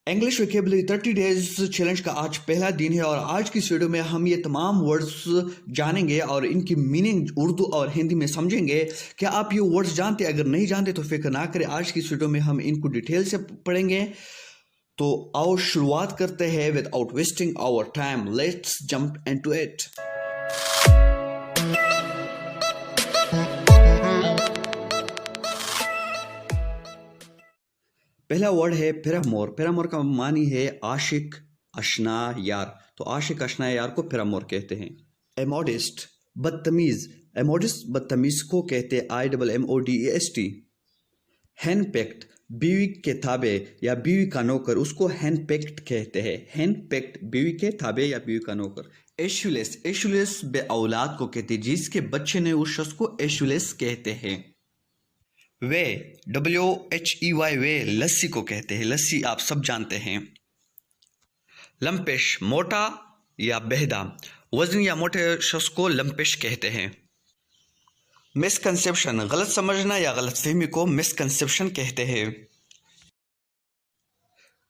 English vocabulary 30 days challenge का आज पहला दिन है और आज की इस वीडियो में हम ये तमाम वर्ड्स जानेंगे और इनकी मीनिंग उर्दू और हिंदी में समझेंगे। क्या आप ये वर्ड्स जानते हैं? अगर नहीं जानते तो फिक्र ना करें, आज की इस वीडियो में हम इनको डिटेल से पढ़ेंगे। तो आओ शुरुआत करते हैं without wasting our time, let's jump into it. पहला वर्ड है पैरामोर। पैरामोर का मानी है आशिक, अशना, यार। तो आशिक, अशना, यार को पैरामोर कहते हैं। एमोडिस्ट, बदतमीज। एमोडिस्ट बदतमीज को कहते हैं IMMODEST। हैंडपेक्ट, बीवी के ताबे या बीवी का नौकर, उसको हैंडपेक्ट कहते हैं। हैंडपेक्ट, बीवी के ताबे या बीवी का नौकर। एशुलेस, एशुलेस बे औलाद को कहते हैं, जिसके बच्चे ने उस शख्स को एशुलेस कहते हैं। वे, WHEY, वे लस्सी को कहते हैं। लस्सी आप सब जानते हैं। लंपेश, मोटा या बेहदा, वजन या मोटे शख्स को लंपेश कहते हैं। मिसकंसेप्शन, गलत समझना या गलत फहमी को मिसकंसेप्शन कहते हैं।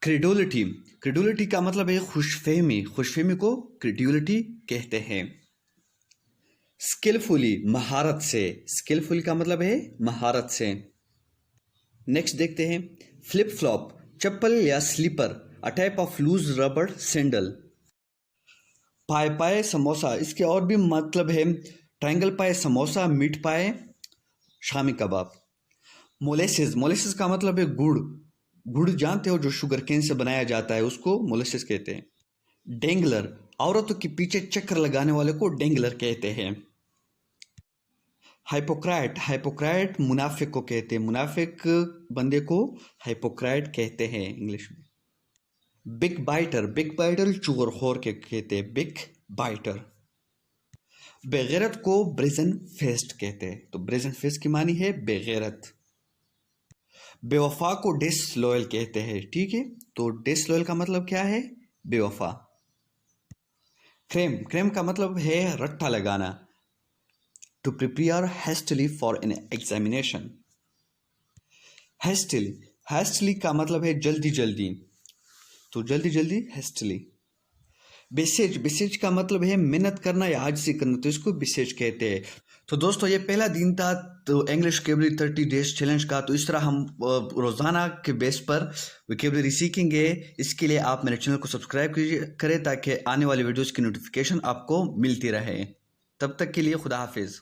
क्रेडुलिटी, क्रेडुलिटी का मतलब है खुशफहमी, खुशफहमी को क्रेडुलिटी कहते हैं। स्किलफुली, महारत से। स्किलफुल का मतलब है महारत से। नेक्स्ट देखते हैं फ्लिप फ्लॉप, चप्पल या slipper, a type of loose rubber sandal. पाए पाए, समोसा, इसके और भी मतलब है ट्रायंगल पाए, समोसा, मीट पाए, शामी कबाब। मोलेसिस, मोलेसिस का मतलब है गुड़। गुड़ जानते हो, जो शुगर केन से बनाया जाता है, उसको मोलेसिस कहते हैं। डेंगलर, औरतों के पीछे चक्कर लगाने वाले को डेंगलर कहते हैं। हाइपोक्राट, हाइपोक्राट मुनाफिक को कहते हैं। मुनाफिक बंदे को हाइपोक्राट कहते हैं इंग्लिश में। बिग बाइटर, बिग बाइटर चूगरखोर के कहते हैं, बिग बाइटर। बेगैरत को ब्रेजन फेस्ट कहते हैं। तो ब्रेजन फेस्ट की मानी है बेगैरत। बेवफा को डिसलॉयल कहते हैं, ठीक है। तो डिसलॉयल का मतलब क्या है? बेवफा। क्रेम, क्रेम का मतलब है रट्टा लगाना। To prepare hastily for an examination. Hastily, hastily का मतलब है जल्दी जल्दी। तो जल्दी जल्दी hastily। बेसेज, बेसेज का मतलब है मेहनत करना या आजिज़ी करना, तो इसको बेसेज कहते हैं। तो दोस्तों ये पहला दिन था तो इंग्लिश वोकैबुलरी 30 डेज चैलेंज का। तो इस तरह हम रोज़ाना के बेस पर वोकैबुलरी सीखेंगे। इसके लिए आप मेरे चैनल को सब्सक्राइब करें ताकि आने वाली वीडियोज़ की नोटिफिकेशन आपको मिलती रहे। तब तक के लिए खुदा हाफिज़।